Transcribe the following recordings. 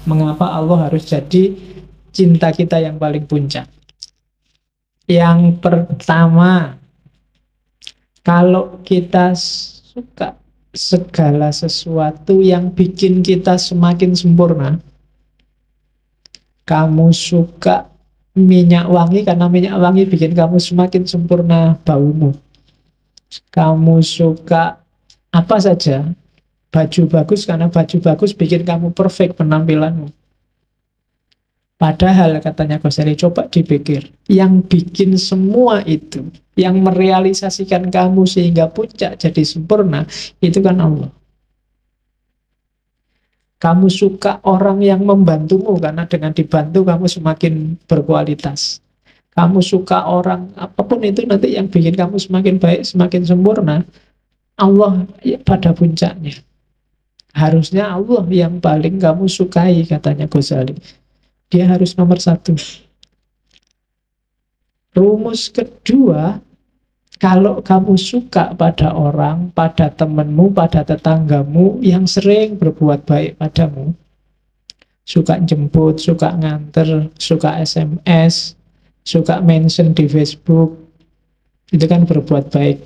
Mengapa Allah harus jadi cinta kita yang paling puncak? Yang pertama, kalau kita suka segala sesuatu yang bikin kita semakin sempurna, kamu suka minyak wangi karena minyak wangi bikin kamu semakin sempurna baumu. Kamu suka apa saja, baju bagus karena baju bagus bikin kamu perfect penampilanmu. Padahal katanya Ghazali, coba dipikir, yang bikin semua itu, yang merealisasikan kamu sehingga puncak jadi sempurna, itu kan Allah. Kamu suka orang yang membantumu karena dengan dibantu kamu semakin berkualitas. Kamu suka orang, apapun itu nanti yang bikin kamu semakin baik, semakin sempurna, Allah pada puncaknya. Harusnya Allah yang paling kamu sukai, katanya Ghazali. Dia harus nomor satu. Rumus kedua, kalau kamu suka pada orang, pada temanmu, pada tetanggamu yang sering berbuat baik padamu, suka jemput, suka nganter, suka SMS, suka mention di Facebook, itu kan berbuat baik.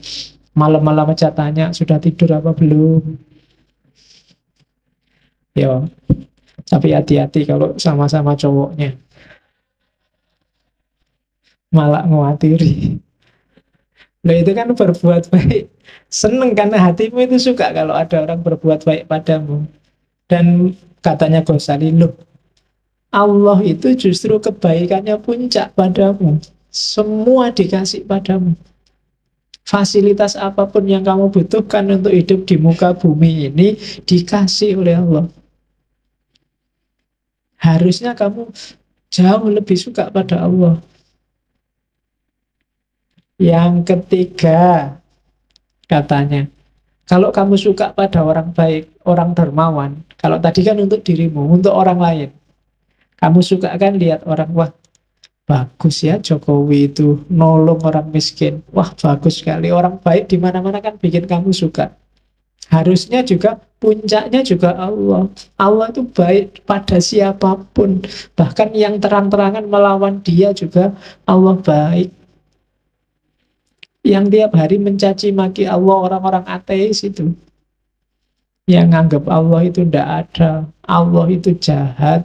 Malam-malam aja tanya, sudah tidur apa belum? Yo, tapi hati-hati kalau sama-sama cowoknya, malah ngewatiri. Nah itu kan berbuat baik. Seneng karena hatimu itu suka kalau ada orang berbuat baik padamu. Dan katanya Ghazali, loh, Allah itu justru kebaikannya puncak padamu. Semua dikasih padamu. Fasilitas apapun yang kamu butuhkan untuk hidup di muka bumi ini dikasih oleh Allah. Harusnya kamu jauh lebih suka pada Allah. Yang ketiga, katanya, kalau kamu suka pada orang baik, orang dermawan, kalau tadi kan untuk dirimu, untuk orang lain, kamu suka kan lihat orang, wah bagus ya Jokowi itu nolong orang miskin, wah bagus sekali, orang baik di mana-mana kan bikin kamu suka. Harusnya juga puncaknya juga Allah. Allah itu baik pada siapapun, bahkan yang terang-terangan melawan dia juga Allah baik. Yang tiap hari mencaci maki Allah, orang-orang ateis itu, yang nganggap Allah itu tidak ada, Allah itu jahat,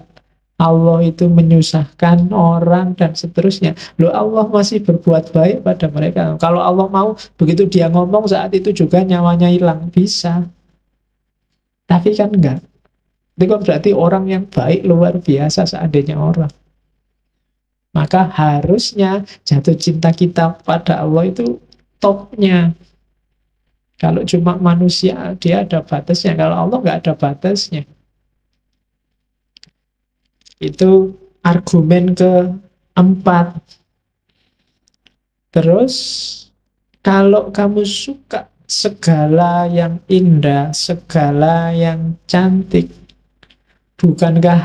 Allah itu menyusahkan orang dan seterusnya. Loh, Allah masih berbuat baik pada mereka. Kalau Allah mau, begitu dia ngomong saat itu juga nyawanya hilang, bisa. Tapi kan enggak. Itu kan berarti orang yang baik luar biasa seandainya orang. Maka harusnya jatuh cinta kita pada Allah itu topnya. Kalau cuma manusia, dia ada batasnya. Kalau Allah nggak ada batasnya. Itu argumen keempat. Terus, kalau kamu suka segala yang indah, segala yang cantik, bukankah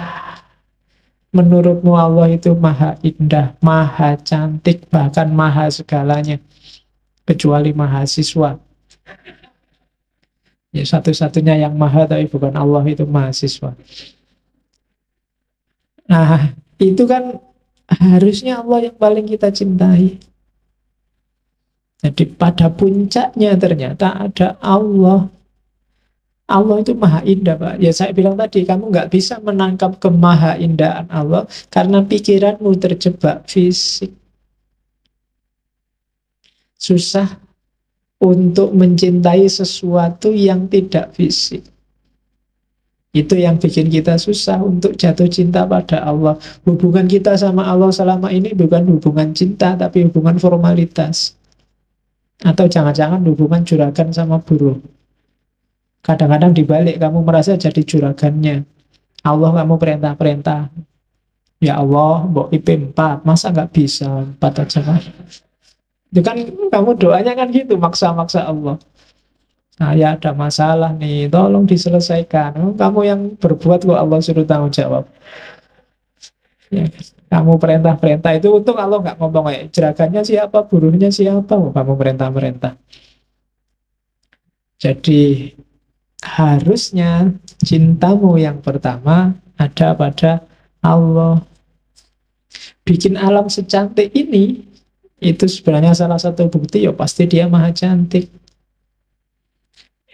menurutmu Allah itu maha indah, maha cantik, bahkan maha segalanya, kecuali mahasiswa? Ya, satu-satunya yang maha tapi bukan Allah itu mahasiswa. Nah, itu kan harusnya Allah yang paling kita cintai. Jadi pada puncaknya ternyata ada Allah. Allah itu maha indah, Pak. Ya saya bilang tadi, kamu nggak bisa menangkap kemaha indahan Allah karena pikiranmu terjebak fisik. Susah untuk mencintai sesuatu yang tidak fisik. Itu yang bikin kita susah untuk jatuh cinta pada Allah. Hubungan kita sama Allah selama ini bukan hubungan cinta, tapi hubungan formalitas. Atau jangan-jangan hubungan juragan sama buruh. Kadang-kadang dibalik, kamu merasa jadi juragannya. Allah kamu perintah-perintah. Ya Allah, mbok IP 4, masa nggak bisa 4 aja kan? Itu kan kamu doanya kan gitu, maksa-maksa Allah. Saya ada masalah nih, tolong diselesaikan. Kamu yang berbuat kok Allah suruh tanggung jawab. Ya, kamu perintah-perintah itu, untung Allah nggak ngomong kayak jeragannya siapa, buruhnya siapa, kamu perintah-perintah. Jadi harusnya cintamu yang pertama ada pada Allah. Bikin alam secantik ini, itu sebenarnya salah satu bukti, ya pasti dia maha cantik.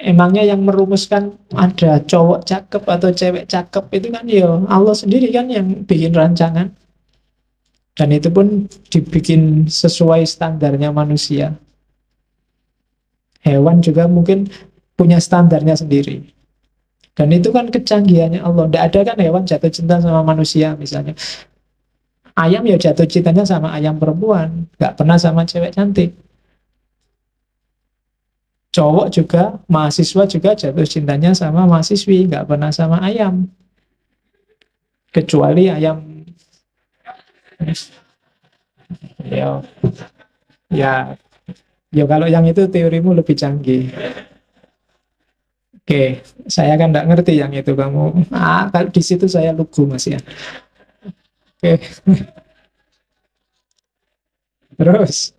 Emangnya yang merumuskan ada cowok cakep atau cewek cakep itu kan ya Allah sendiri kan yang bikin rancangan. Dan itu pun dibikin sesuai standarnya manusia. Hewan juga mungkin punya standarnya sendiri. Dan itu kan kecanggihannya Allah. Tidak ada kan hewan jatuh cinta sama manusia misalnya. Ayam ya jatuh cintanya sama ayam perempuan, nggak pernah sama cewek cantik. Cowok juga, mahasiswa juga jatuh cintanya sama mahasiswi, nggak pernah sama ayam. Kecuali ayam, ya, ya, ya kalau yang itu teorimu lebih canggih. Oke, saya kan nggak ngerti yang itu kamu. Kalau di situ saya lugu mas ya. Oke, terus,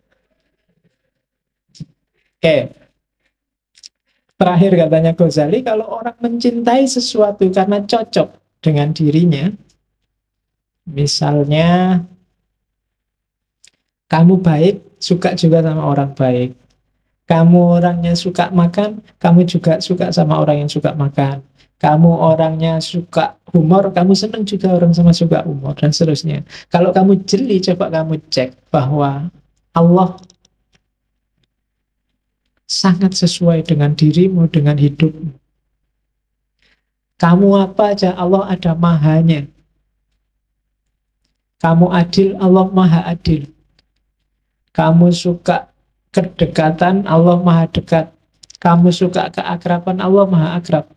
oke. Terakhir katanya Ghazali, kalau orang mencintai sesuatu karena cocok dengan dirinya, misalnya kamu baik, suka juga sama orang baik. Kamu orangnya suka makan, kamu juga suka sama orang yang suka makan. Kamu orangnya suka humor, kamu senang juga orang sama suka humor, dan seterusnya. Kalau kamu jeli, coba kamu cek bahwa Allah sangat sesuai dengan dirimu, dengan hidupmu. Kamu apa aja, Allah ada mahanya. Kamu adil, Allah maha adil. Kamu suka kedekatan, Allah maha dekat. Kamu suka keakraban, Allah maha akrab.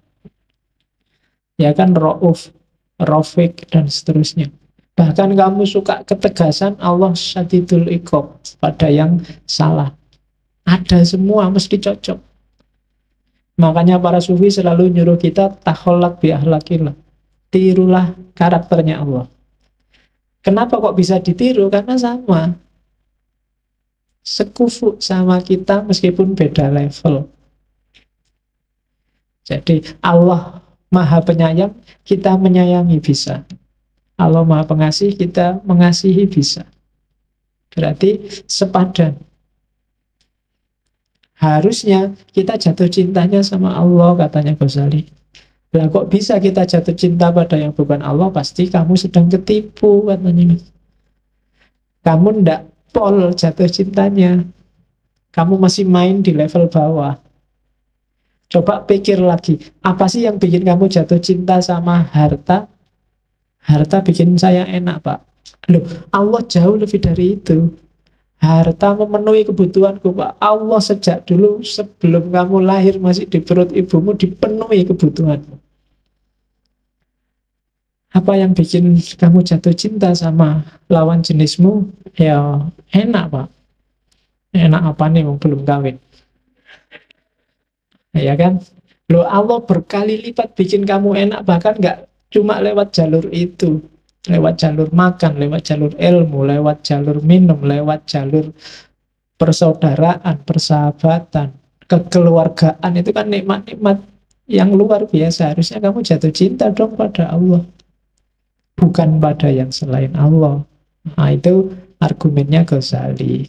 Ya kan, Ra'uf, Rafiq, dan seterusnya. Bahkan kamu suka ketegasan, Allah syadidul iqab pada yang salah. Ada semua, mesti cocok. Makanya para sufi selalu nyuruh kita takholak bi ahlakillah. Tirulah karakternya Allah. Kenapa kok bisa ditiru? Karena sama. Sekufu sama kita meskipun beda level. Jadi Allah maha penyayang, kita menyayangi bisa. Allah maha pengasih, kita mengasihi bisa. Berarti sepadan. Harusnya kita jatuh cintanya sama Allah, katanya Ghazali. Lah kok bisa kita jatuh cinta pada yang bukan Allah? Pasti kamu sedang ketipu, katanya. Kamu ndak pol jatuh cintanya. Kamu masih main di level bawah. Coba pikir lagi, apa sih yang bikin kamu jatuh cinta sama harta? Harta bikin saya enak, Pak. Loh, Allah jauh lebih dari itu. Harta memenuhi kebutuhanku, Pak. Allah sejak dulu sebelum kamu lahir masih di perut ibumu dipenuhi kebutuhanmu. Apa yang bikin kamu jatuh cinta sama lawan jenismu? Ya enak, Pak. Enak apa nih, belum kawin? Ya kan? Loh, Allah berkali lipat bikin kamu enak, bahkan nggak cuma lewat jalur itu. Lewat jalur makan, lewat jalur ilmu, lewat jalur minum, lewat jalur persaudaraan, persahabatan, kekeluargaan. Itu kan nikmat-nikmat yang luar biasa. Harusnya kamu jatuh cinta dong pada Allah, bukan pada yang selain Allah. Nah, itu argumennya Ghazali.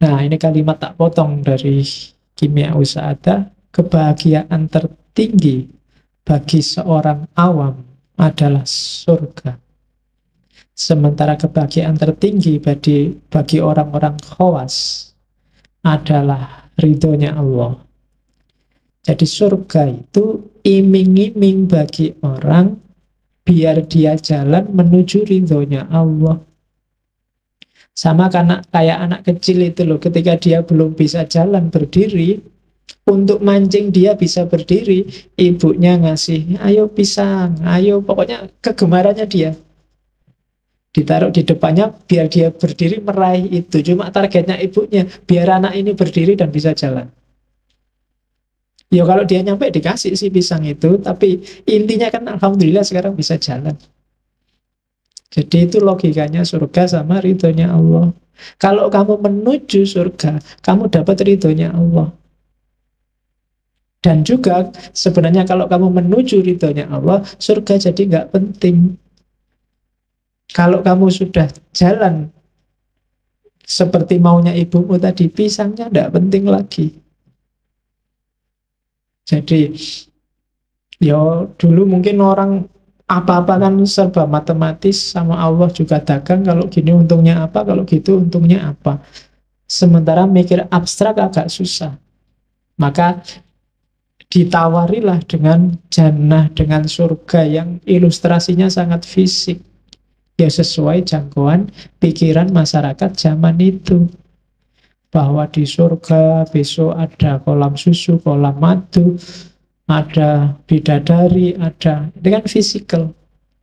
Nah, ini kalimat tak potong dari Kimia Usa'ada. Kebahagiaan tertinggi bagi seorang awam adalah surga. Sementara kebahagiaan tertinggi bagi orang-orang khawas adalah ridhonya Allah. Jadi surga itu iming-iming bagi orang biar dia jalan menuju ridhonya Allah. Sama karena kayak anak kecil itu loh, ketika dia belum bisa jalan berdiri, untuk mancing dia bisa berdiri, ibunya ngasih, ayo pisang, ayo, pokoknya kegemarannya dia. Ditaruh di depannya biar dia berdiri meraih itu. Cuma targetnya ibunya, biar anak ini berdiri dan bisa jalan. Ya kalau dia nyampe dikasih sih pisang itu, tapi intinya kan alhamdulillah sekarang bisa jalan. Jadi itu logikanya surga sama ridhonya Allah. Kalau kamu menuju surga, kamu dapat ridhonya Allah. Dan juga sebenarnya kalau kamu menuju ridhonya Allah, surga jadi nggak penting. Kalau kamu sudah jalan seperti maunya ibumu tadi, pisangnya nggak penting lagi. Jadi, yo dulu mungkin orang apa-apa kan serba matematis, sama Allah juga dagang, kalau gini untungnya apa, kalau gitu untungnya apa. Sementara mikir abstrak agak susah. Maka ditawarilah dengan jannah, dengan surga yang ilustrasinya sangat fisik. Ya sesuai jangkauan pikiran masyarakat zaman itu. Bahwa di surga besok ada kolam susu, kolam madu, ada bidadari, ada. Itu kan fisikal.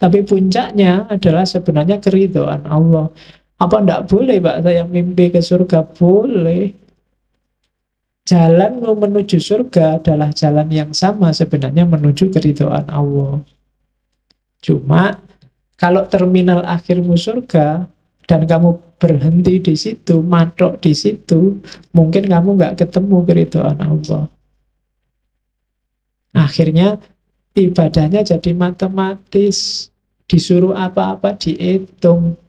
Tapi puncaknya adalah sebenarnya keridhaan Allah. Apa enggak boleh Pak saya mimpi ke surga? Boleh. Jalan menuju surga adalah jalan yang sama sebenarnya menuju keridhaan Allah. Cuma kalau terminal akhirmu surga dan kamu berhenti di situ, matok di situ, mungkin kamu nggak ketemu keridhaan Allah. Akhirnya ibadahnya jadi matematis, disuruh apa-apa dihitung.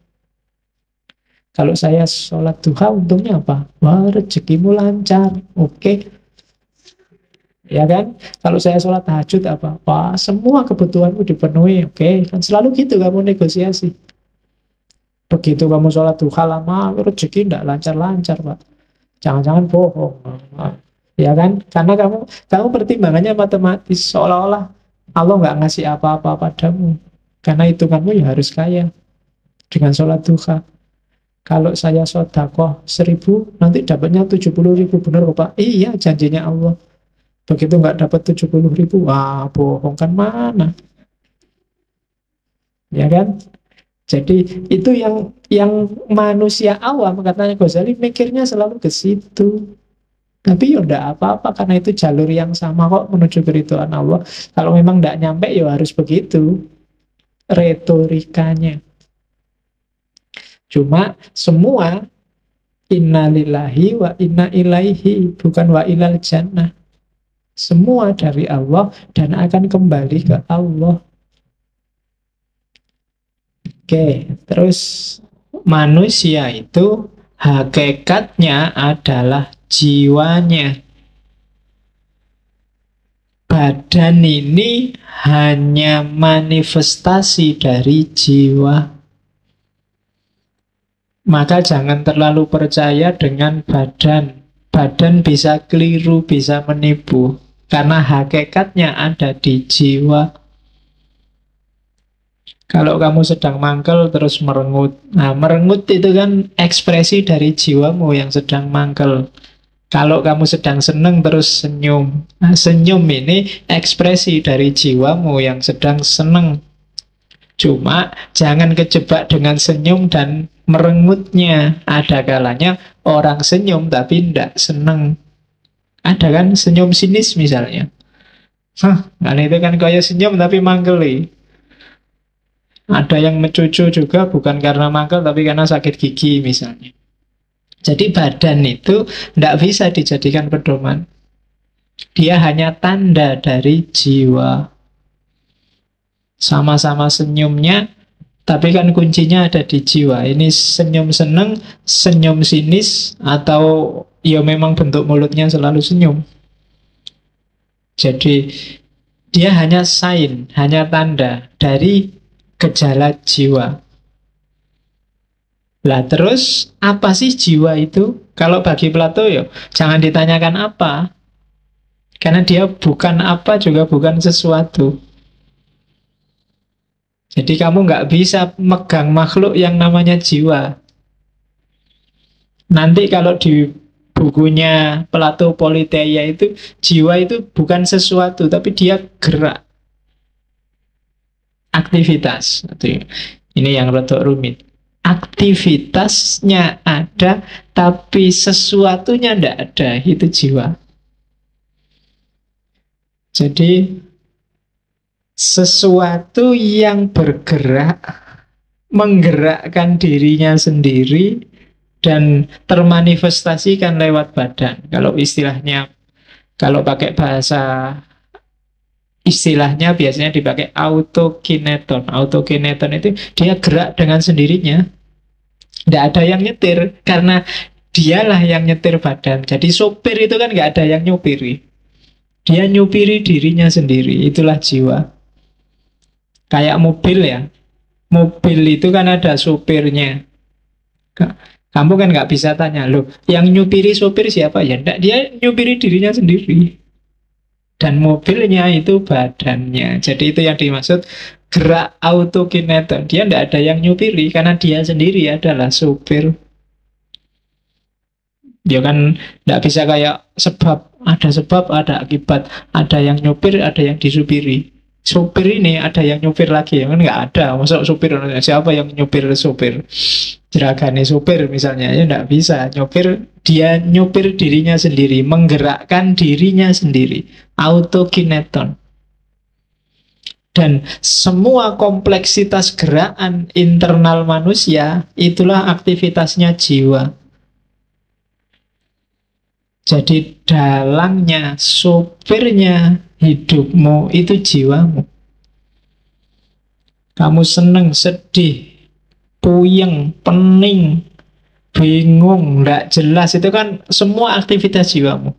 Kalau saya sholat duha untungnya apa? Wah, rezekimu lancar. Oke. Ya kan? Kalau saya sholat tahajud apa? Wah, semua kebutuhanmu dipenuhi. Oke. Kan selalu gitu kamu negosiasi. Begitu kamu sholat duha lama, rezeki tidak lancar-lancar, Pak. Jangan-jangan bohong. Ya kan? Karena kamu pertimbangannya matematis. Seolah-olah Allah nggak ngasih apa-apa padamu. Karena hitunganmu ya harus kaya. Dengan sholat duha. Kalau saya sodakoh 1.000, nanti dapatnya 70.000, benar kok Pak? Iya, janjinya Allah. Begitu nggak dapat 70.000, wah bohong kan mana? Ya kan? Jadi itu yang manusia awam, katanya Ghazali, mikirnya selalu ke situ. Tapi ya enggak apa-apa, karena itu jalur yang sama kok menuju keridhaan Allah. Kalau memang enggak nyampe, ya harus begitu retorikanya. Cuma semua inna lillahi wa inna ilaihi, bukan wa ilal jannah. Semua dari Allah dan akan kembali ke Allah. Oke, terus manusia itu hakikatnya adalah jiwanya. Badan ini hanya manifestasi dari jiwa. Maka jangan terlalu percaya dengan badan. Badan bisa keliru, bisa menipu. Karena hakikatnya ada di jiwa. Kalau kamu sedang mangkel terus merengut. Nah, merengut itu kan ekspresi dari jiwamu yang sedang mangkel. Kalau kamu sedang seneng terus senyum. Nah, senyum ini ekspresi dari jiwamu yang sedang seneng. Cuma jangan kejebak dengan senyum dan merengutnya. Ada kalanya orang senyum tapi tidak seneng. Ada kan senyum sinis misalnya. Kan itu kan kayak senyum tapi manggeli. Ada yang mencucu juga bukan karena mangkel tapi karena sakit gigi misalnya. Jadi badan itu tidak bisa dijadikan pedoman. Dia hanya tanda dari jiwa. Sama-sama senyumnya, tapi kan kuncinya ada di jiwa. Ini senyum seneng, senyum sinis, atau ya memang bentuk mulutnya selalu senyum. Jadi dia hanya sign, hanya tanda dari gejala jiwa. Lah terus apa sih jiwa itu? Kalau bagi Plato ya jangan ditanyakan apa, karena dia bukan apa juga bukan sesuatu. Jadi kamu nggak bisa megang makhluk yang namanya jiwa. Nanti kalau di bukunya Plato Politeia itu, jiwa itu bukan sesuatu, tapi dia gerak, aktivitas. Ini yang rada rumit. Aktivitasnya ada, tapi sesuatunya tidak ada. Itu jiwa. Jadi sesuatu yang bergerak, menggerakkan dirinya sendiri dan termanifestasikan lewat badan. Kalau istilahnya Kalau pakai bahasa istilahnya biasanya dipakai autokineton. Autokineton itu dia gerak dengan sendirinya. Tidak ada yang nyetir karena dialah yang nyetir badan. Jadi sopir itu kan nggak ada yang nyupiri. Dia nyupiri dirinya sendiri. Itulah jiwa. Kayak mobil ya. Mobil itu kan ada supirnya. Kamu kan nggak bisa tanya, loh, yang nyupiri sopir siapa ya? Nggak, dia nyupiri dirinya sendiri. Dan mobilnya itu badannya. Jadi itu yang dimaksud gerak autokineton. Dia nggak ada yang nyupiri karena dia sendiri adalah supir. Dia kan nggak bisa kayak sebab, ada akibat. Ada yang nyupir, ada yang disupiri. Supir ini ada yang nyupir lagi, kan nggak ada. Masa supir, siapa yang nyupir supir? Jeragane supir misalnya, ya nggak bisa. Dia nyupir dirinya sendiri, menggerakkan dirinya sendiri. Autokineton. Dan semua kompleksitas gerakan internal manusia, itulah aktivitasnya jiwa. Jadi dalangnya, supirnya hidupmu itu jiwamu. Kamu seneng, sedih, puyeng, pening, bingung, tidak jelas, itu kan semua aktivitas jiwamu.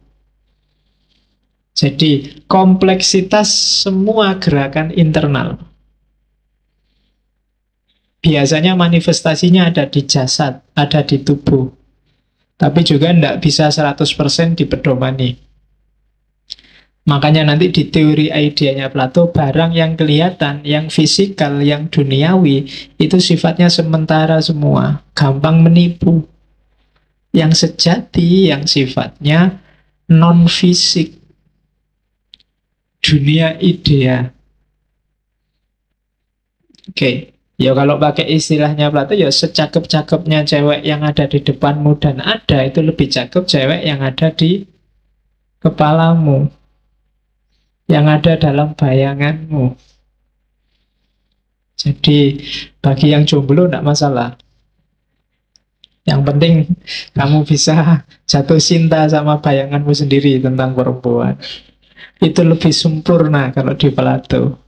Jadi kompleksitas semua gerakan internal. Biasanya manifestasinya ada di jasad, ada di tubuh. Tapi juga tidak bisa 100% dipedomani. Makanya nanti di teori idenya Plato, barang yang kelihatan, yang fisikal, yang duniawi, itu sifatnya sementara semua, gampang menipu. Yang sejati, yang sifatnya non-fisik, dunia idea. Oke. Ya kalau pakai istilahnya Plato, ya secakep-cakepnya cewek yang ada di depanmu dan ada, itu lebih cakep cewek yang ada di kepalamu, yang ada dalam bayanganmu. Jadi bagi yang jomblo tidak masalah. Yang penting kamu bisa jatuh cinta sama bayanganmu sendiri tentang perempuan. Itu lebih sempurna kalau di Plato.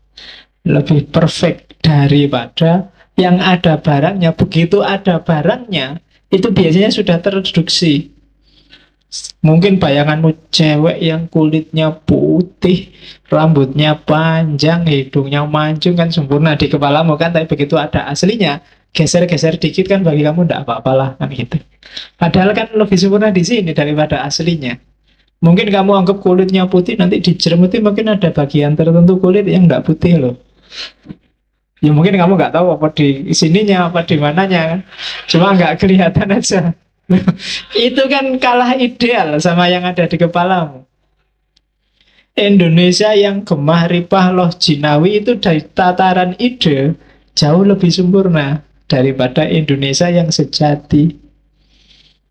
Lebih perfect daripada yang ada barangnya. Begitu ada barangnya, itu biasanya sudah terreduksi. Mungkin bayanganmu cewek yang kulitnya putih, rambutnya panjang, hidungnya mancung, kan sempurna di kepalamu kan. Tapi begitu ada aslinya, geser-geser dikit kan bagi kamu tidak apa-apalah kan gitu. Padahal kan lebih sempurna di sini daripada aslinya. Mungkin kamu anggap kulitnya putih, nanti dijeremuti mungkin ada bagian tertentu kulit yang tidak putih loh. Ya mungkin kamu nggak tahu apa di sininya, apa di mananya kan. Cuma nggak kelihatan aja. Itu kan kalah ideal sama yang ada di kepalamu. Indonesia yang gemah ripah loh jinawi itu dari tataran ide jauh lebih sempurna daripada Indonesia yang sejati.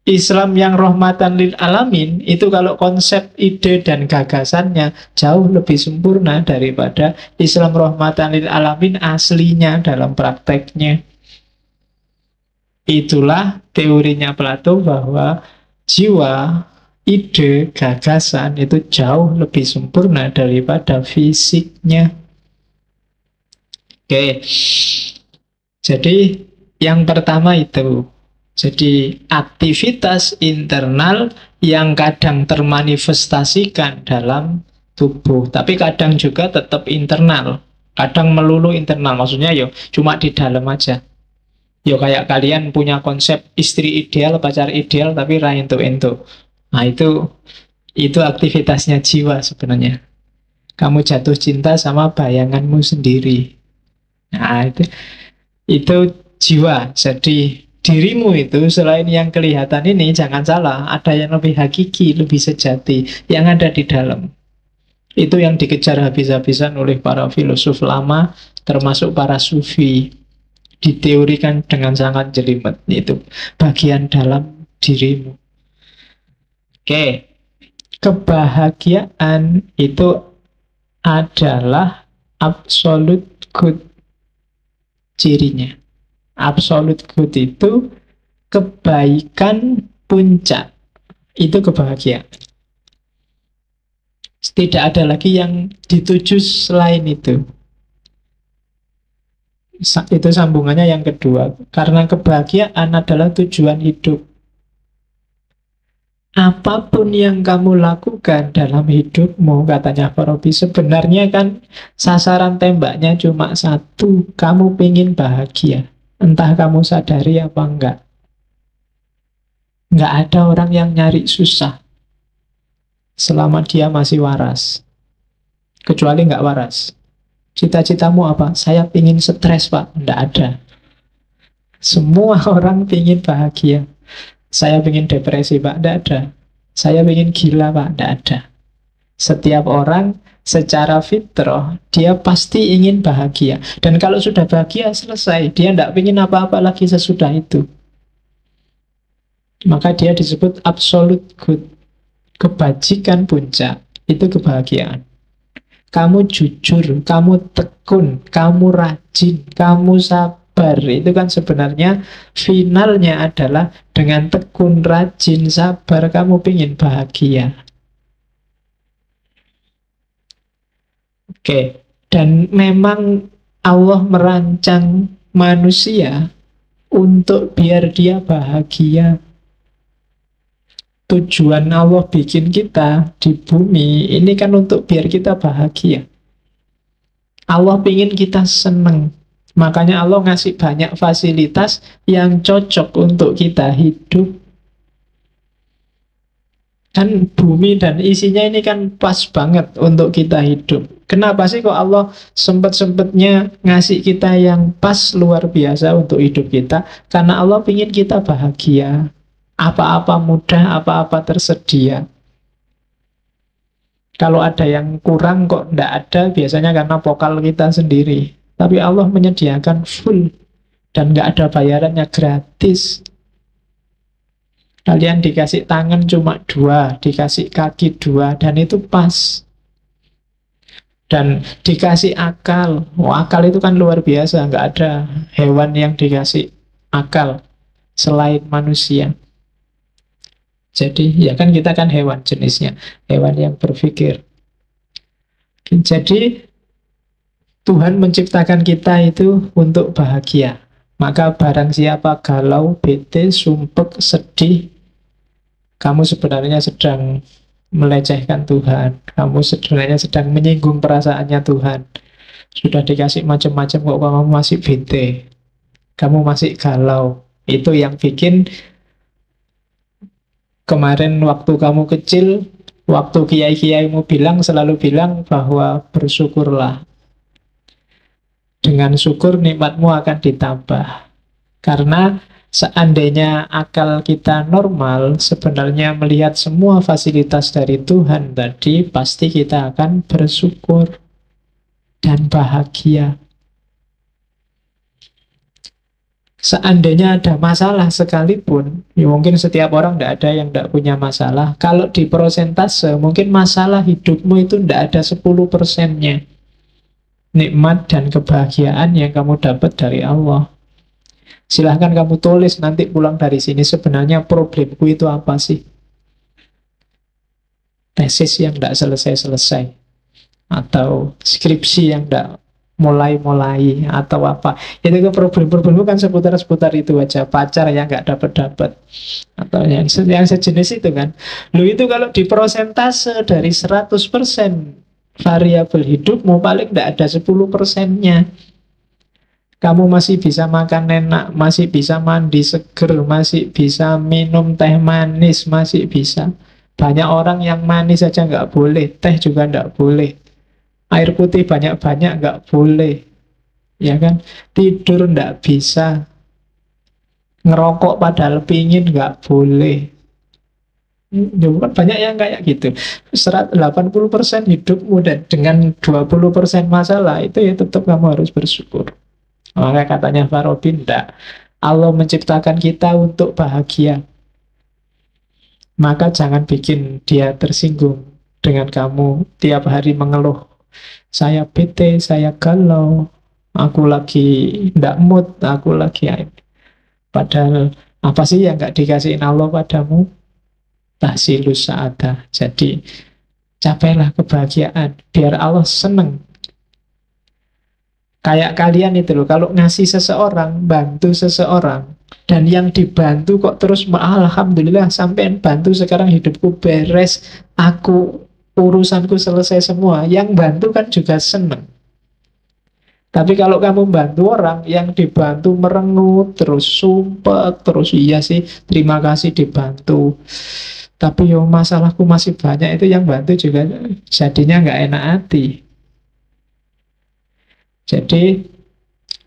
Islam yang rahmatan lil alamin itu kalau konsep ide dan gagasannya jauh lebih sempurna daripada Islam rahmatan lil alamin aslinya dalam prakteknya. Itulah teorinya Plato bahwa jiwa, ide, gagasan itu jauh lebih sempurna daripada fisiknya. Oke. Jadi yang pertama itu. Jadi aktivitas internal yang kadang termanifestasikan dalam tubuh, tapi kadang juga tetap internal. Kadang melulu internal, maksudnya yo cuma di dalam aja. Yo kayak kalian punya konsep istri ideal, pacar ideal, tapi ra entuk-entuk. Nah itu aktivitasnya jiwa sebenarnya. Kamu jatuh cinta sama bayanganmu sendiri. Nah itu jiwa. Jadi dirimu itu selain yang kelihatan ini, jangan salah, ada yang lebih hakiki, lebih sejati, yang ada di dalam. Itu yang dikejar habis-habisan oleh para filosof lama, termasuk para sufi. Diteorikan dengan sangat jelimet. Itu bagian dalam dirimu. Oke. Kebahagiaan itu adalah absolute good cirinya. Absolute good itu kebaikan puncak. Itu kebahagiaan. Tidak ada lagi yang dituju selain itu. Itu sambungannya yang kedua. Karena kebahagiaan adalah tujuan hidup. Apapun yang kamu lakukan dalam hidupmu, katanya Farabi, sebenarnya kan sasaran tembaknya cuma satu. Kamu pengen bahagia. Entah kamu sadari apa enggak. Enggak ada orang yang nyari susah selama dia masih waras. Kecuali enggak waras. Cita-citamu apa? Saya pengen stres, Pak. Enggak ada. Semua orang pengen bahagia. Saya pengen depresi, Pak. Enggak ada. Saya pengen gila, Pak. Enggak ada. Setiap orang secara fitrah, dia pasti ingin bahagia. Dan kalau sudah bahagia, selesai. Dia enggak pengen apa-apa lagi sesudah itu. Maka dia disebut absolute good. Kebajikan puncak. Itu kebahagiaan. Kamu jujur, kamu tekun, kamu rajin, kamu sabar. Itu kan sebenarnya finalnya adalah dengan tekun, rajin, sabar, kamu ingin bahagia. Oke, dan memang Allah merancang manusia untuk biar dia bahagia. Tujuan Allah bikin kita di bumi ini kan untuk biar kita bahagia. Allah ingin kita senang. Makanya Allah ngasih banyak fasilitas yang cocok untuk kita hidup. Kan bumi dan isinya ini kan pas banget untuk kita hidup. Kenapa sih kok Allah sempet-sempetnya ngasih kita yang pas luar biasa untuk hidup kita? Karena Allah ingin kita bahagia. Apa-apa mudah, apa-apa tersedia. Kalau ada yang kurang kok tidak ada, biasanya karena pokal kita sendiri. Tapi Allah menyediakan full. Dan nggak ada bayarannya, gratis. Kalian dikasih tangan cuma 2, dikasih kaki 2, dan itu pas. Dan dikasih akal. Akal itu kan luar biasa. Nggak ada hewan yang dikasih akal selain manusia. Jadi ya kan kita kan hewan jenisnya, hewan yang berpikir. Jadi Tuhan menciptakan kita itu untuk bahagia. Maka barang siapa galau, bete, sumpek, sedih, kamu sebenarnya sedang melecehkan Tuhan. Kamu sebenarnya sedang menyinggung perasaannya Tuhan. Sudah dikasih macam-macam kok kamu masih bete, kamu masih galau. Itu yang bikin kemarin waktu kamu kecil, waktu kiai-kiaimu selalu bilang bahwa bersyukurlah. Dengan syukur nikmatmu akan ditambah. Karena seandainya akal kita normal, sebenarnya melihat semua fasilitas dari Tuhan tadi, pasti kita akan bersyukur dan bahagia. Seandainya ada masalah sekalipun, ya mungkin setiap orang tidak ada yang tidak punya masalah. Kalau di persentase, mungkin masalah hidupmu itu tidak ada 10%-nya. Nikmat dan kebahagiaan yang kamu dapat dari Allah. Silahkan kamu tulis nanti pulang dari sini, sebenarnya problemku itu apa sih? Tesis yang tidak selesai-selesai. Atau skripsi yang tidak mulai-mulai atau apa. Itu ke problem-problemmu kan seputar-seputar itu aja. Pacar yang nggak dapat-dapat atau yang sejenis itu kan. Lu itu kalau di persentase dari 100% variabel hidupmu paling nggak ada 10%-nya. Kamu masih bisa makan enak, masih bisa mandi seger, masih bisa minum teh manis, masih bisa. Banyak orang yang manis saja nggak boleh, teh juga nggak boleh. Air putih banyak-banyak nggak boleh, ya kan? Tidur nggak bisa, ngerokok padahal pingin nggak boleh. Ya, kan banyak yang kayak gitu. 80% hidupmu dan dengan 20% masalah itu ya tetap kamu harus bersyukur. Maka katanya Farabi, enggak. Allah menciptakan kita untuk bahagia. Maka jangan bikin dia tersinggung dengan kamu tiap hari mengeluh. Saya bete, saya galau, aku lagi ndak mood, aku lagi padahal apa sih yang nggak dikasihin Allah padamu? Tahsilus sa'adah. Jadi Capailah kebahagiaan, biar Allah seneng. Kayak kalian itu loh, kalau ngasih seseorang, bantu seseorang, dan yang dibantu kok terus, alhamdulillah sampean bantu sekarang hidupku beres, aku urusanku selesai semua. Yang bantu kan juga seneng. Tapi kalau kamu bantu orang, yang dibantu merengut, terus sumpah, terus iya sih, terima kasih dibantu. Tapi yo masalahku masih banyak, itu yang bantu juga jadinya nggak enak hati. Jadi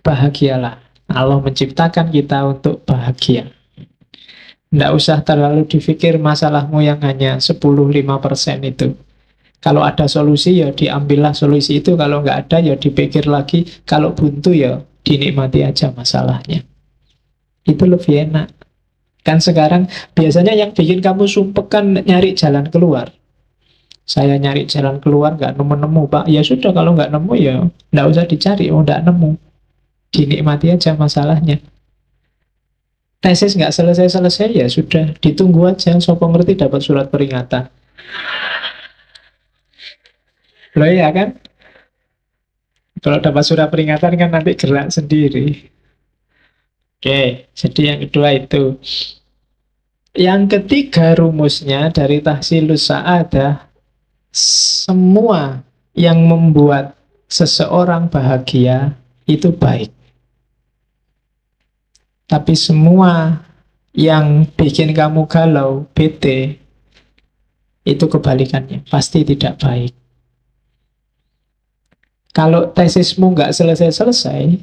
bahagialah. Allah menciptakan kita untuk bahagia. Nggak usah terlalu dipikir masalahmu yang hanya 10-5% itu. Kalau ada solusi ya diambillah solusi itu. Kalau nggak ada ya dipikir lagi. Kalau buntu ya dinikmati aja masalahnya. Itu lebih enak. Kan sekarang biasanya yang bikin kamu sumpek kan nyari jalan keluar. Saya nyari jalan keluar nggak nemu-nemu Pak. Ya sudah, kalau nggak nemu ya nggak usah dicari. Oh nggak nemu, dinikmati aja masalahnya. Tesis nggak selesai-selesai ya sudah, ditunggu aja. Sopo ngerti dapat surat peringatan. Loh ya kan? Kalau dapat surat peringatan kan nanti gerak sendiri. Oke, jadi yang kedua itu. Yang ketiga rumusnya dari tahsilus sa'adah, semua yang membuat seseorang bahagia itu baik. Tapi semua yang bikin kamu galau, bete, itu kebalikannya, pasti tidak baik. Kalau tesismu nggak selesai-selesai,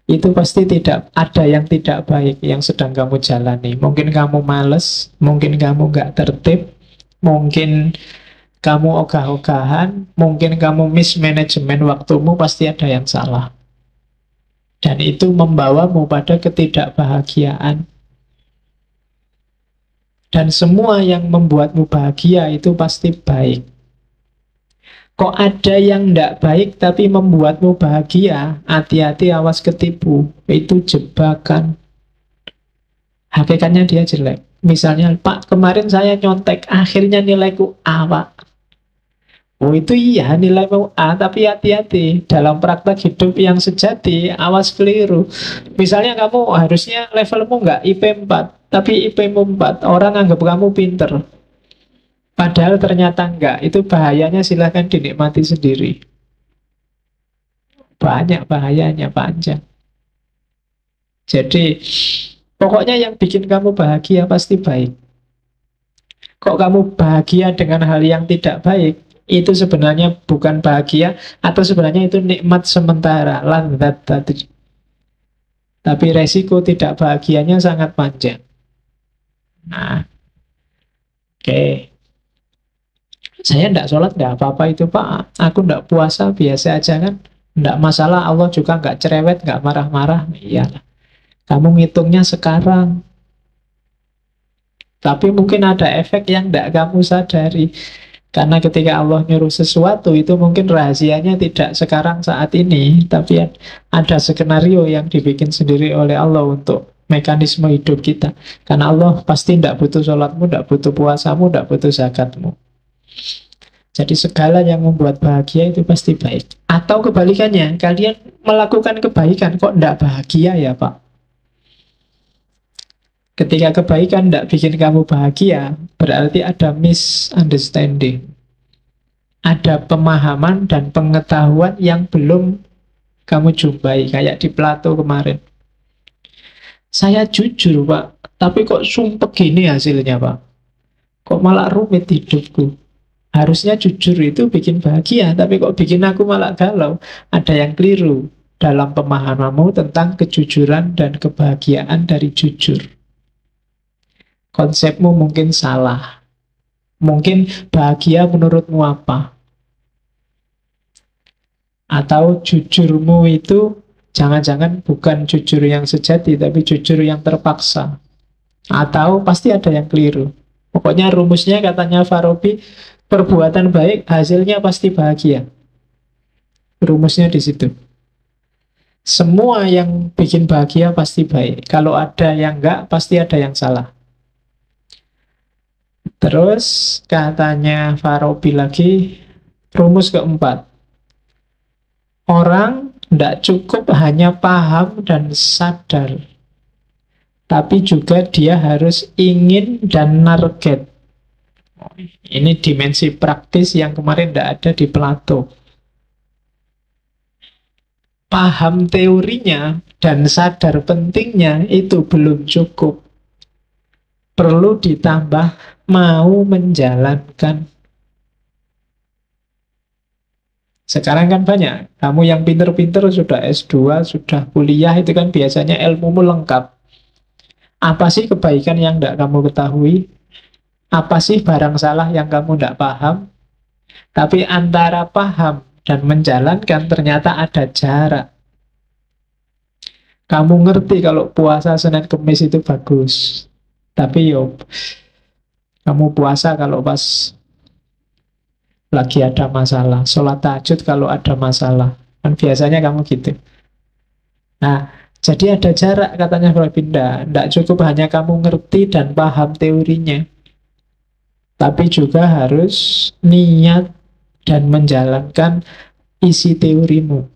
itu pasti tidak ada yang tidak baik yang sedang kamu jalani. Mungkin kamu males, mungkin kamu nggak tertib, mungkin kamu ogah-ogahan, mungkin kamu mismanajemen waktumu, pasti ada yang salah. Dan itu membawamu pada ketidakbahagiaan. Dan semua yang membuatmu bahagia itu pasti baik. Kok ada yang tidak baik tapi membuatmu bahagia? Hati-hati, awas ketipu. Itu jebakan. Hakikatnya dia jelek. Misalnya, Pak, kemarin saya nyontek, akhirnya nilaiku A, Pak. Oh itu iya, nilaimu A, tapi hati-hati. Dalam praktek hidup yang sejati, awas keliru. Misalnya kamu harusnya levelmu nggak IP 4, tapi IP-mu 4. Orang anggap kamu pinter. Padahal ternyata enggak. Itu bahayanya, silahkan dinikmati sendiri. Banyak bahayanya, panjang. Jadi pokoknya yang bikin kamu bahagia pasti baik. Kok kamu bahagia dengan hal yang tidak baik, itu sebenarnya bukan bahagia, atau sebenarnya itu nikmat sementara, ladzat tadi. Tapi resiko tidak bahagianya sangat panjang. Nah, oke. Saya tidak sholat, tidak apa-apa itu Pak. Aku tidak puasa, biasa aja kan. Tidak masalah, Allah juga nggak cerewet, nggak marah-marah. Iyalah. Kamu ngitungnya sekarang. Tapi mungkin ada efek yang tidak kamu sadari. Karena ketika Allah nyuruh sesuatu, itu mungkin rahasianya tidak sekarang saat ini. Tapi ada skenario yang dibikin sendiri oleh Allah untuk mekanisme hidup kita. Karena Allah pasti tidak butuh sholatmu, tidak butuh puasamu, tidak butuh zakatmu. Jadi segala yang membuat bahagia itu pasti baik. Atau kebalikannya, kalian melakukan kebaikan kok tidak bahagia ya Pak? Ketika kebaikan tidak bikin kamu bahagia, berarti ada misunderstanding. Ada pemahaman dan pengetahuan yang belum kamu jumpai. Kayak di Plato kemarin. Saya jujur Pak, tapi kok sumpah gini hasilnya Pak? Kok malah rumit hidupku? Harusnya jujur itu bikin bahagia, tapi kok bikin aku malah galau. Ada yang keliru dalam pemahamanmu tentang kejujuran dan kebahagiaan dari jujur. Konsepmu mungkin salah. Mungkin bahagia menurutmu apa? Atau jujurmu itu jangan-jangan bukan jujur yang sejati, tapi jujur yang terpaksa. Atau pasti ada yang keliru. Pokoknya rumusnya katanya Farabi, perbuatan baik hasilnya pasti bahagia. Rumusnya di situ. Semua yang bikin bahagia pasti baik. Kalau ada yang enggak, pasti ada yang salah. Terus katanya Farabi lagi, rumus keempat. Orang tidak cukup hanya paham dan sadar, tapi juga dia harus ingin dan target. Ini dimensi praktis yang kemarin tidak ada di Plato. Paham teorinya dan sadar pentingnya itu belum cukup. Perlu ditambah mau menjalankan. Sekarang kan banyak, kamu yang pinter-pinter sudah S2, sudah kuliah, itu kan biasanya ilmumu lengkap. Apa sih kebaikan yang tidak kamu ketahui? Apa sih barang salah yang kamu tidak paham? Tapi antara paham dan menjalankan ternyata ada jarak. Kamu ngerti kalau puasa Senin Kemis itu bagus. Tapi yo, kamu puasa kalau pas lagi ada masalah. Sholat tahajud kalau ada masalah. Kan biasanya kamu gitu. Nah, jadi ada jarak katanya Pindah. Tidak cukup hanya kamu ngerti dan paham teorinya. Tapi juga harus niat dan menjalankan isi teorimu.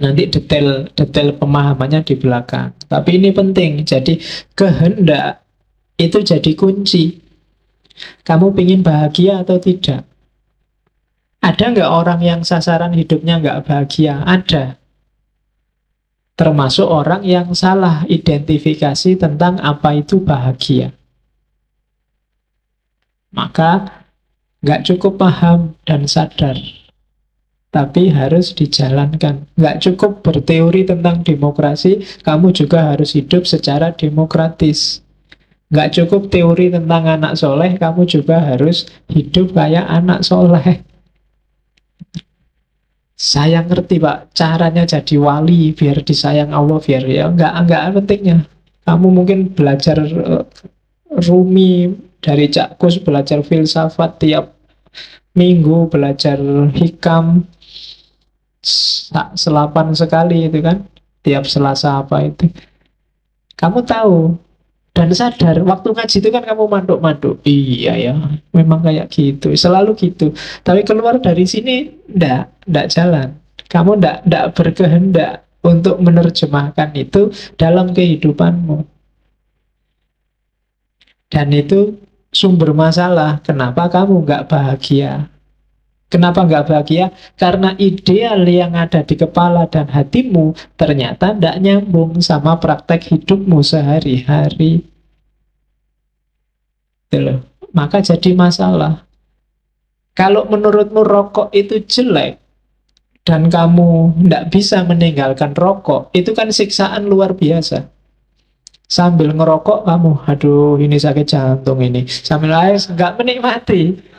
Nanti detail pemahamannya di belakang. Tapi ini penting. Jadi kehendak itu jadi kunci. Kamu ingin bahagia atau tidak? Ada nggak orang yang sasaran hidupnya nggak bahagia? Ada. Termasuk orang yang salah identifikasi tentang apa itu bahagia. Maka nggak cukup paham dan sadar, tapi harus dijalankan. Nggak cukup berteori tentang demokrasi, kamu juga harus hidup secara demokratis. Nggak cukup teori tentang anak soleh, kamu juga harus hidup kayak anak soleh. Saya ngerti Pak, caranya jadi wali, biar disayang Allah, biar ya nggak pentingnya. Kamu mungkin belajar Rumi dari Cak Kus, belajar filsafat tiap minggu, belajar hikam selapan sekali itu kan, tiap Selasa apa itu. Kamu tahu dan sadar, waktu ngaji itu kan kamu manduk-manduk. Iya ya, memang kayak gitu, selalu gitu. Tapi keluar dari sini, ndak jalan. Kamu ndak berkehendak untuk menerjemahkan itu dalam kehidupanmu. Dan itu sumber masalah. Kenapa kamu nggak bahagia? Kenapa nggak bahagia? Karena ideal yang ada di kepala dan hatimu ternyata tidak nyambung sama praktek hidupmu sehari-hari. Maka jadi masalah. Kalau menurutmu rokok itu jelek dan kamu tidak bisa meninggalkan rokok, itu kan siksaan luar biasa. Sambil ngerokok kamu, aduh ini sakit jantung ini. Sambil air nggak menikmati.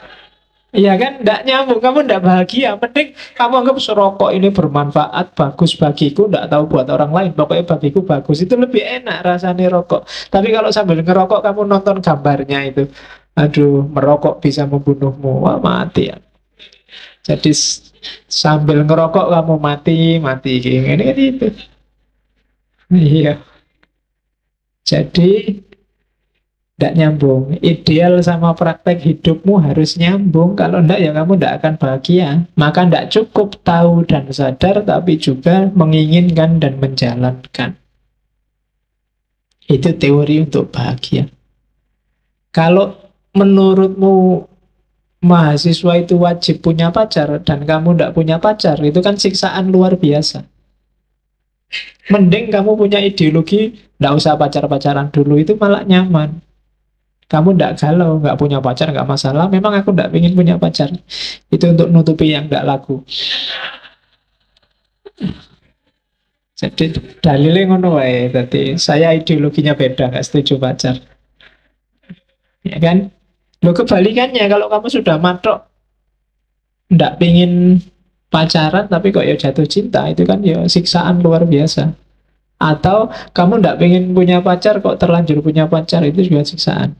Iya kan, tidak nyambung, kamu tidak bahagia. Mending kamu anggap serokok ini bermanfaat, bagus bagiku, tidak tahu buat orang lain, pokoknya bagiku bagus. Itu lebih enak rasanya rokok. Tapi kalau sambil ngerokok kamu nonton gambarnya itu, aduh merokok bisa membunuhmu, wah mati ya. Jadi sambil ngerokok kamu mati ini kan itu. Iya. Jadi tidak nyambung. Ideal sama praktek hidupmu harus nyambung. Kalau tidak ya kamu tidak akan bahagia. Maka tidak cukup tahu dan sadar, tapi juga menginginkan dan menjalankan. Itu teori untuk bahagia. Kalau menurutmu mahasiswa itu wajib punya pacar dan kamu tidak punya pacar, itu kan siksaan luar biasa. Mending kamu punya ideologi tidak usah pacar-pacaran dulu, itu malah nyaman. Kamu tidak galau, nggak punya pacar, nggak masalah. Memang aku tidak ingin punya pacar. Itu untuk nutupi yang nggak laku. Jadi dalilnya ngono wae. Jadi saya ideologinya beda, nggak setuju pacar. Ya kan? Lo kebalikannya, kalau kamu sudah matok, nggak ingin pacaran, tapi kok ya jatuh cinta, itu kan ya siksaan luar biasa. Atau kamu nggak ingin punya pacar, kok terlanjur punya pacar, itu juga siksaan.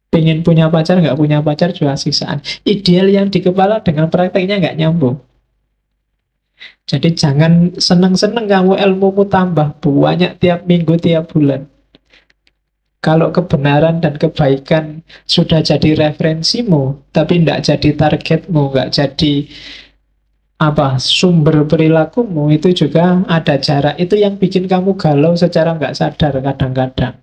Pengen punya pacar, nggak punya pacar juga siksaan. Ideal yang di kepala dengan prakteknya nggak nyambung. Jadi jangan seneng-seneng kamu ilmumu tambah banyak tiap minggu, tiap bulan. Kalau kebenaran dan kebaikan sudah jadi referensimu, tapi tidak jadi targetmu, nggak jadi sumber perilakumu, itu juga ada jarak. Itu yang bikin kamu galau secara nggak sadar kadang-kadang.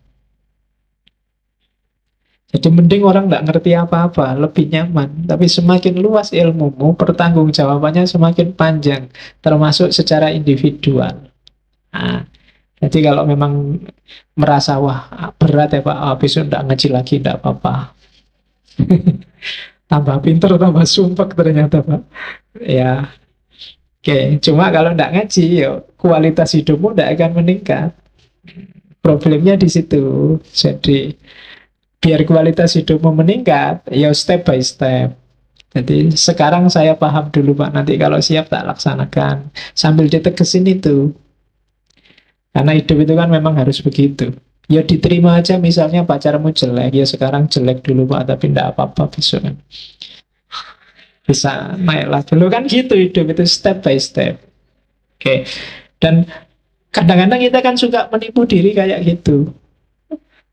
Jadi mending orang nggak ngerti apa-apa, lebih nyaman. Tapi semakin luas ilmumu, pertanggungjawabannya semakin panjang, termasuk secara individual. Nah, jadi kalau memang merasa, wah berat ya Pak, besok nggak ngaji lagi, nggak apa-apa. Tambah pinter, tambah sumpek ternyata Pak. Ya, oke. Cuma kalau nggak ngaji, ya kualitas hidupmu nggak akan meningkat. Problemnya di situ. Jadi biar kualitas hidupmu meningkat, ya step by step. Jadi sekarang saya paham dulu Pak, nanti kalau siap tak laksanakan. Sambil ditegesin itu. Karena hidup itu kan memang harus begitu. Ya diterima aja, misalnya pacarmu jelek, ya sekarang jelek dulu Pak, tapi tidak apa-apa besok kan. Bisa naik lah dulu kan gitu, hidup itu step by step. Oke. Dan kadang-kadang kita kan suka menipu diri kayak gitu.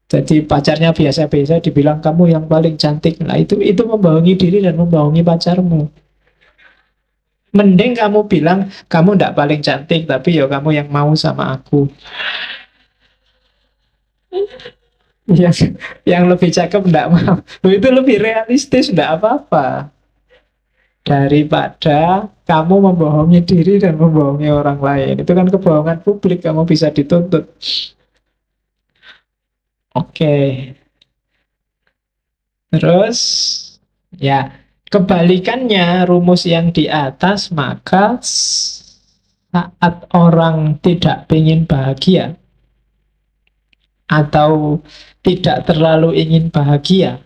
Jadi pacarnya biasa-biasa dibilang kamu yang paling cantik. Nah itu membohongi diri dan membohongi pacarmu. Mending kamu bilang kamu tidak paling cantik, tapi ya kamu yang mau sama aku. Yang lebih cakep tidak mau. Itu lebih realistis, tidak apa-apa. Daripada kamu membohongi diri dan membohongi orang lain. Itu kan kebohongan publik, kamu bisa dituntut. Oke. Terus, ya, kebalikannya rumus yang di atas, maka saat orang tidak ingin bahagia atau tidak terlalu ingin bahagia,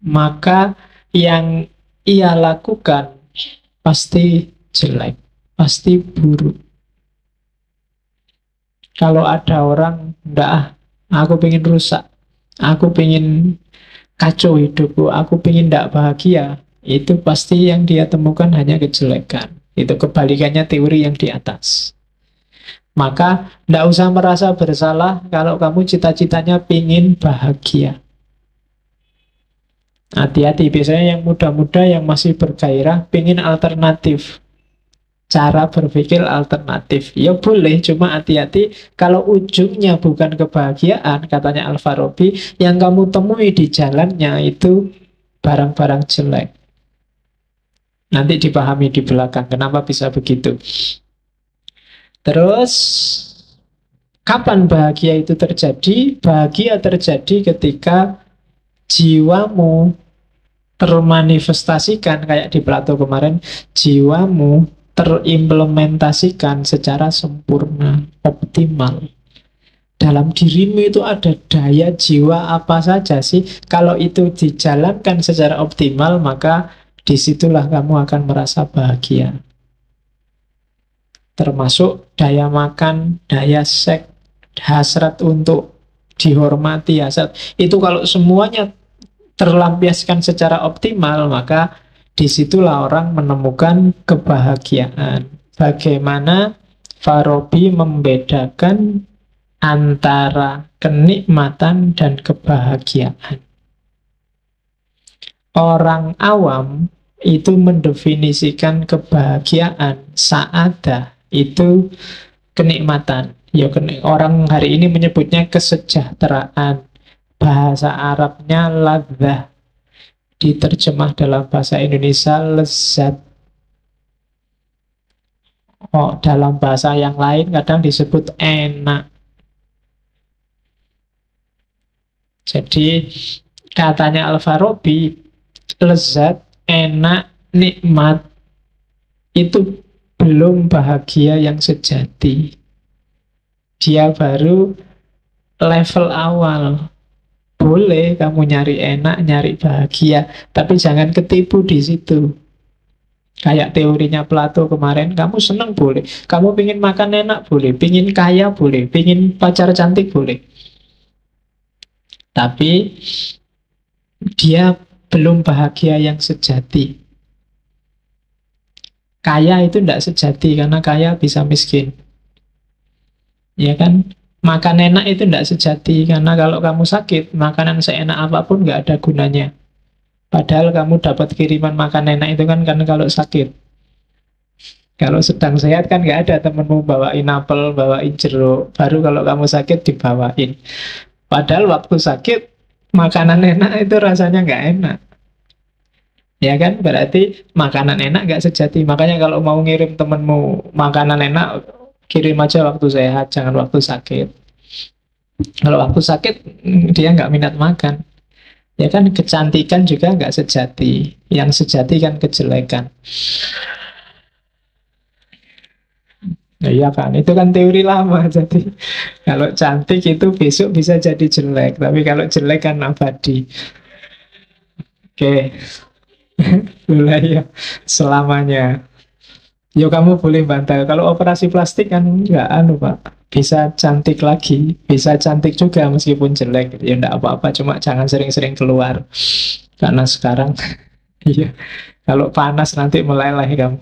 maka yang ia lakukan pasti jelek, pasti buruk. Kalau ada orang, enggak, aku pengen rusak, aku pengen kacau hidupku, aku pengen tidak bahagia, itu pasti yang dia temukan hanya kejelekan. Itu kebalikannya teori yang di atas. Maka tidak usah merasa bersalah kalau kamu cita-citanya pengen bahagia. Hati-hati, biasanya yang muda-muda yang masih bergairah pengen alternatif, cara berpikir alternatif. Ya boleh, cuma hati-hati kalau ujungnya bukan kebahagiaan, katanya Al-Farabi, yang kamu temui di jalannya itu barang-barang jelek. Nanti dipahami di belakang kenapa bisa begitu. Terus kapan bahagia itu terjadi? Bahagia terjadi ketika jiwamu termanifestasikan, kayak di Plato kemarin, jiwamu terimplementasikan secara sempurna, optimal. Dalam dirimu itu ada daya jiwa apa saja sih? Kalau itu dijalankan secara optimal, maka disitulah kamu akan merasa bahagia. Termasuk daya makan, daya seks, hasrat untuk dihormati, hasrat. Itu kalau semuanya terlampiaskan secara optimal, maka disitulah orang menemukan kebahagiaan. Bagaimana Farabi membedakan antara kenikmatan dan kebahagiaan. Orang awam itu mendefinisikan kebahagiaan, sa'adah, itu kenikmatan. Ya, orang hari ini menyebutnya kesejahteraan. Bahasa Arabnya ladzah. Diterjemah dalam bahasa Indonesia lezat. Oh, dalam bahasa yang lain kadang disebut enak. Jadi katanya Al-Farabi, lezat, enak, nikmat itu belum bahagia yang sejati. Dia baru level awal. Boleh kamu nyari enak, nyari bahagia, tapi jangan ketipu di situ. Kayak teorinya Plato kemarin, kamu seneng boleh, kamu pingin makan enak boleh, pingin kaya boleh, pingin pacar cantik boleh. Tapi dia belum bahagia yang sejati. Kaya itu tidak sejati, karena kaya bisa miskin. Ya kan? Makan enak itu tidak sejati, karena kalau kamu sakit, makanan seenak apapun nggak ada gunanya. Padahal kamu dapat kiriman makan enak itu kan karena kalau sakit. Kalau sedang sehat kan nggak ada temenmu bawain apel, bawain jeruk. Baru kalau kamu sakit dibawain. Padahal waktu sakit, makanan enak itu rasanya nggak enak. Ya kan, berarti makanan enak nggak sejati. Makanya kalau mau ngirim temenmu makanan enak, kirim aja waktu sehat, jangan waktu sakit. Kalau waktu sakit, dia nggak minat makan. Ya kan, kecantikan juga nggak sejati. Yang sejati kan kejelekan. Nah, iya kan, itu kan teori lama. Jadi kalau cantik itu besok bisa jadi jelek, tapi kalau jelek kan abadi. Oke, boleh ya selamanya. Yo kamu boleh bantah. Kalau operasi plastik kan nggak anu Pak, bisa cantik lagi, bisa cantik juga meskipun jelek. Ya enggak apa-apa, cuma jangan sering-sering keluar. Karena sekarang, iya, kalau panas nanti meleleh kamu.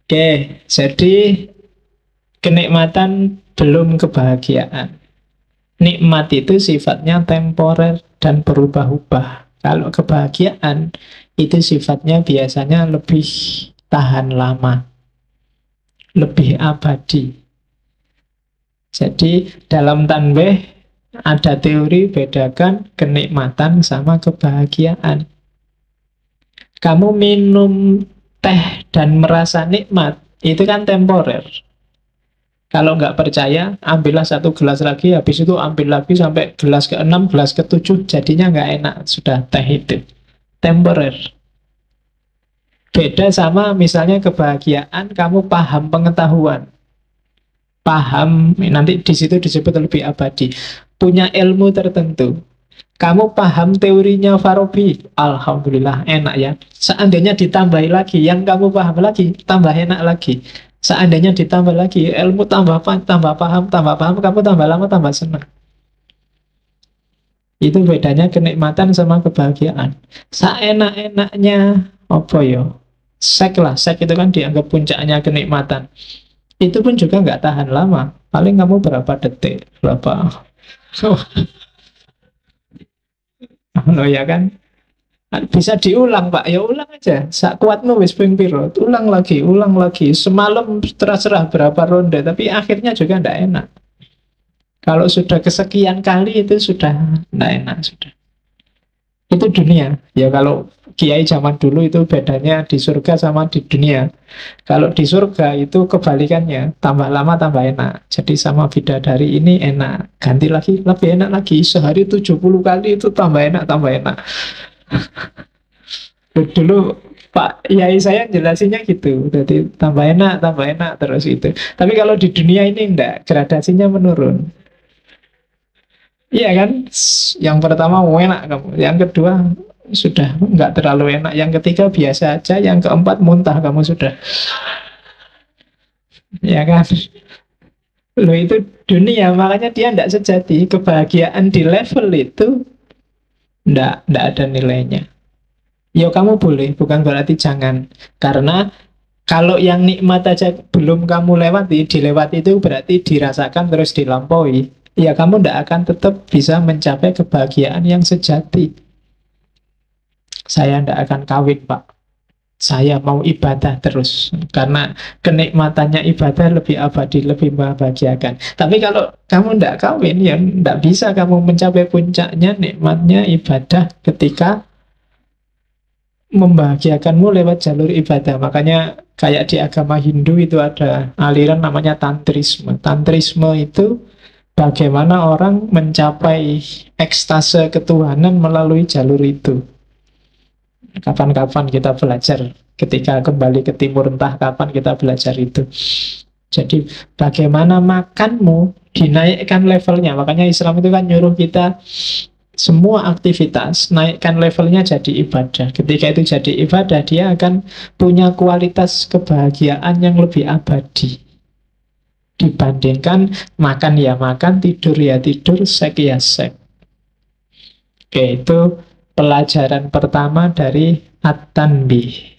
Oke, jadi kenikmatan belum kebahagiaan. Nikmat itu sifatnya temporer dan berubah-ubah. Kalau kebahagiaan itu sifatnya biasanya lebih tahan lama, lebih abadi. Jadi dalam tanbih ada teori bedakan kenikmatan sama kebahagiaan. Kamu minum teh dan merasa nikmat, itu kan temporer. Kalau nggak percaya, ambillah satu gelas lagi, habis itu ambil lagi sampai gelas ke-6, gelas ke-7, jadinya nggak enak, sudah teh itu. Temporer. Beda sama misalnya kebahagiaan, kamu paham pengetahuan. Paham, nanti di situ disebut lebih abadi. Punya ilmu tertentu. Kamu paham teorinya Farabi, alhamdulillah enak ya. Seandainya ditambahi lagi, yang kamu paham lagi, tambah enak lagi. Seandainya ditambah lagi, ilmu tambah paham, kamu tambah lama tambah senang. Itu bedanya kenikmatan sama kebahagiaan. Seenak-enaknya, apa yo? Sek lah, sek itu kan dianggap puncaknya kenikmatan. Itu pun juga nggak tahan lama. Paling kamu berapa detik, berapa. Loh ya kan? Bisa diulang Pak, ya ulang aja. Sak kuatmu wis ping piro, ulang lagi. Semalam terserah berapa ronde, tapi akhirnya juga ndak enak. Kalau sudah kesekian kali itu sudah ndak enak sudah. Itu dunia. Ya kalau kiai zaman dulu itu bedanya di surga sama di dunia. Kalau di surga itu kebalikannya, tambah lama tambah enak. Jadi sama bidadari ini enak, ganti lagi lebih enak lagi. Sehari 70 kali itu tambah enak, tambah enak. Dulu Pak Yai saya jelasinnya gitu. Jadi tambah enak terus itu. Tapi kalau di dunia ini enggak, gradasinya menurun. Iya kan? Yang pertama enak kamu, yang kedua sudah enggak terlalu enak, yang ketiga biasa aja, yang keempat muntah kamu sudah. Ya kan? Loh itu dunia, makanya dia enggak sejati. Kebahagiaan di level itu enggak ada nilainya. Ya kamu boleh, bukan berarti jangan. Karena kalau yang nikmat aja belum kamu lewati, dilewati itu berarti dirasakan terus dilampaui. Ya kamu tidak akan tetap bisa mencapai kebahagiaan yang sejati. Saya tidak akan kawin Pak. Saya mau ibadah terus. Karena kenikmatannya ibadah lebih abadi, lebih membahagiakan. Tapi kalau kamu tidak kawin, ya tidak bisa kamu mencapai puncaknya nikmatnya ibadah ketika membahagiakanmu lewat jalur ibadah. Makanya kayak di agama Hindu itu ada aliran namanya tantrisme. Tantrisme itu bagaimana orang mencapai ekstase ketuhanan melalui jalur itu. Kapan-kapan kita belajar, ketika kembali ke timur entah kapan kita belajar itu. Jadi bagaimana makanmu dinaikkan levelnya. Makanya Islam itu kan nyuruh kita semua aktivitas naikkan levelnya jadi ibadah. Ketika itu jadi ibadah, dia akan punya kualitas kebahagiaan yang lebih abadi dibandingkan makan ya makan, tidur ya tidur, sek ya sek. Oke, itu pelajaran pertama dari At-Tanbih.